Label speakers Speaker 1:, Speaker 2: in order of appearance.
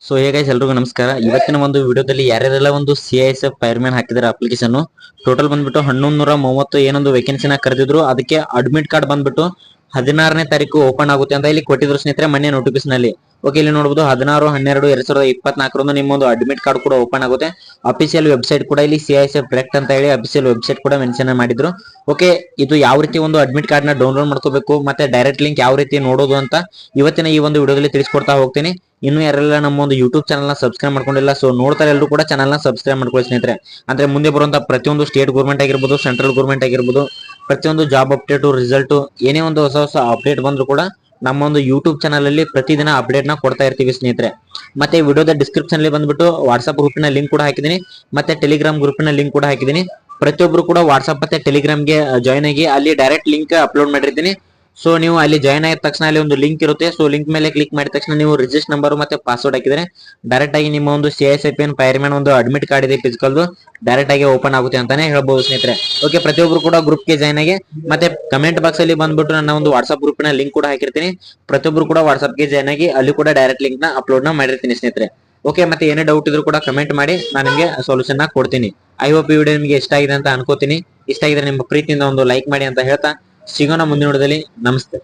Speaker 1: So ಹೇಗೈಸ್ ಎಲ್ರಿಗೂ ನಮಸ್ಕಾರ. ಇವತ್ತಿನ ಒಂದು ವಿಡಿಯೋದಲ್ಲಿ ಯಾರ್ಯಾರೆಲ್ಲ ಒಂದು CISF ಫೈರ್ಮ್ಯಾನ್ ಹಾಕಿದಾರೆ ಅಪ್ಲಿಕೇಶನ್ ಟೋಟಲ್ ಬಂದ್ಬಿಟ್ಟು 1130 ಏನೊಂದು ವೇಕೆನ್ಸಿನ ಕರೆದಿದ್ರು. ಅದಕ್ಕೆ ಅಡ್ಮಿಟ್ ಕಾರ್ಡ್ ಬಂದ್ಬಿಟ್ಟು 16ನೇ ತಾರೀಕು ಓಪನ್ ಆಗುತ್ತೆ ಅಂತ ಇಲ್ಲಿ ಕೊಟ್ಟಿದ್ರು ಸ್ನೇಹಿತರೆ ಮೊನ್ನೆ ನೋಟಿಫಿಕೇಶನ್ ಅಲ್ಲಿ. ಓಕೆ, ಇಲ್ಲಿ ನೋಡಬಹುದು 16/12/2024 ನಿಮ್ಮ ಒಂದು ಅಡ್ಮಿಟ್ ಕಾರ್ಡ್ ಕೂಡ ಓಪನ್ ಆಗುತ್ತೆ. ಅಫಿಷಿಯಲ್ ವೆಬ್ಸೈಟ್ ಕೂಡ ಇಲ್ಲಿ CISF ಡೈರೆಕ್ಟ್ ಅಂತ ಹೇಳಿ ಅಫಿಷಿಯಲ್ ವೆಬ್ಸೈಟ್ ಕೂಡ ಮೆನ್ಷನ್ ಮಾಡಿದ್ರು. ಓಕೆ, ಇದು ಯಾವ ರೀತಿ ಒಂದು ಅಡ್ಮಿಟ್ ಕಾರ್ಡ್ ನ ಡೌನ್ಲೋಡ್ ಮಾಡ್ಕೋಬೇಕು ಮತ್ತೆ ಡೈರೆಕ್ಟ್ ಲಿಂಕ್ ಯಾವ ರೀತಿ ನೋಡೋದು ಅಂತ ಇವತ್ತಿನ ಈ ಒಂದು ವಿಡಿಯೋದಲ್ಲಿ ತಿಳಿಸ್ಕೊಡ್ತಾ ಹೋಗ್ತೀನಿ. ಇನ್ನು ಯಾರೆಲ್ಲ ನಮ್ಮ ಒಂದು ಯೂಟ್ಯೂಬ್ ಚಾನಲ್ ನ ಸಬ್ಸ್ಕ್ರೈಬ್ ಮಾಡ್ಕೊಂಡಿಲ್ಲ, ಸೊ ನೋಡ್ತಾರೆ ಎಲ್ಲರೂ ಕೂಡ ಚಾನಲ್ ನ ಸಬ್ಸ್ಕ್ರೈಬ್ ಮಾಡ್ಕೊಳ್ಳಿ ಸ್ನೇಹಿತರೆ. ಅಂದ್ರೆ ಮುಂದೆ ಬರುವಂತ ಪ್ರತಿಯೊಂದು ಸ್ಟೇಟ್ ಗೌರ್ಮೆಂಟ್ ಆಗಿರ್ಬೋದು, ಸೆಂಟ್ರಲ್ ಗೌರ್ಮೆಂಟ್ ಆಗಿರ್ಬೋದು, ಪ್ರತಿಯೊಂದು ಜಾಬ್ ಅಪ್ಡೇಟ್ ರಿಸಲ್ಟ್ ಏನೇ ಒಂದು ಹೊಸ ಹೊಸ ಅಪ್ಡೇಟ್ ಬಂದ್ರು ಕೂಡ ನಮ್ಮ ಒಂದು ಯೂಟ್ಯೂಬ್ ಚಾನಲ್ ಅಲ್ಲಿ ಪ್ರತಿದಿನ ಅಪ್ಡೇಟ್ ನ ಕೊಡ್ತಾ ಇರ್ತೀವಿ ಸ್ನೇಹಿತರೆ. ಮತ್ತೆ ವಿಡಿಯೋದ ಡಿಸ್ಕ್ರಿಪ್ಷನ್ ಅಲ್ಲಿ ಬಂದ್ಬಿಟ್ಟು ವಾಟ್ಸ್ಆಪ್ ಗ್ರೂಪಿನ ಲಿಂಕ್ ಕೂಡ ಹಾಕಿದೀನಿ, ಮತ್ತೆ ಟೆಲಿಗ್ರಾಮ್ ಗ್ರೂಪಿನ ಲಿಂಕ್ ಕೂಡ ಹಾಕಿದೀನಿ. ಪ್ರತಿಯೊಬ್ರು ಕೂಡ ವಾಟ್ಸ್ಆಪ್ ಮತ್ತೆ ಟೆಲಿಗ್ರಾಮ್ಗೆ ಜಾಯ್ನ್ ಆಗಿ ಅಲ್ಲಿ ಡೈರೆಕ್ಟ್ ಲಿಂಕ್ ಅಪ್ಲೋಡ್ ಮಾಡಿರ್ತೀನಿ. ಸೊ ನೀವು ಅಲ್ಲಿ ಜಾಯ್ನ್ ಆಗಿದ ತಕ್ಷಣ ಅಲ್ಲಿ ಒಂದು ಲಿಂಕ್ ಇರುತ್ತೆ. ಸೊ ಲಿಂಕ್ ಮೇಲೆ ಕ್ಲಿಕ್ ಮಾಡಿದ ತಕ್ಷಣ ನೀವು ರಿಜಿಸ್ಟರ್ ನಂಬರ್ ಮತ್ತೆ ಪಾಸ್ವರ್ಡ್ ಹಾಕಿದ್ರೆ ಡೈರೆಕ್ಟ್ ಆಗಿ ನಿಮ್ಮ ಒಂದು CISF ಫೈರ್ಮ್ಯಾನ್ ಒಂದು ಅಡ್ಮಿಟ್ ಕಾರ್ಡ್ ಇದೆ ಫಿಸಿಕಲ್ ಡೈರೆಕ್ಟ್ ಆಗಿ ಓಪನ್ ಆಗುತ್ತೆ ಅಂತಾನೆ ಹೇಳ್ಬಹುದು ಸ್ನೇಹಿತರೆ. ಓಕೆ, ಪ್ರತಿಯೊಬ್ರು ಕೂಡ ಗ್ರೂಪ್ ಗೆ ಜಾಯ್ನ್ ಆಗಿ ಮತ್ತೆ ಕಮೆಂಟ್ ಬಾಕ್ಸ್ ಅಲ್ಲಿ ಬಂದ್ಬಿಟ್ಟು ನನ್ನ ಒಂದು ವಾಟ್ಸ್ಆಪ್ ಗ್ರೂಪಿನ ಲಿಂಕ್ ಕೂಡ ಹಾಕಿರ್ತೀನಿ. ಪ್ರತಿಯೊಬ್ರು ಕೂಡ ವಾಟ್ಸ್ಆಪ್ ಗೆ ಜಾಯ್ನ್ ಆಗಿ ಅಲ್ಲಿ ಕೂಡ ಡೈರೆಕ್ಟ್ ಲಿಂಕ್ ನ ಅಪ್ಲೋಡ್ ನ ಮಾಡಿರ್ತೀನಿ ಸ್ನೇಹಿತರೆ. ಓಕೆ, ಮತ್ತೆ ಏನೇ ಡೌಟ್ ಇದ್ರು ಕೂಡ ಕಮೆಂಟ್ ಮಾಡಿ, ನಾನು ನಿಮಗೆ ಸೊಲ್ಯೂಷನ್ ನ ಕೊಡ್ತೀನಿ. ಐ ಹೋಪ್ ಈ ವಿಡಿಯೋ ನಿಮಗೆ ಇಷ್ಟ ಆಗಿದೆ ಅಂತ ಅನ್ಕೋತೀನಿ. ಇಷ್ಟ ಆಗಿದ್ರೆ ನಿಮ್ಮ ಪ್ರೀತಿಯಿಂದ ಒಂದು ಲೈಕ್ ಮಾಡಿ ಅಂತ ಹೇಳ್ತಾ ಸಿಗೋಣ ಮುಂದಿನ ವಿಡಿಯೋದಲ್ಲಿ. ನಮಸ್ತೆ.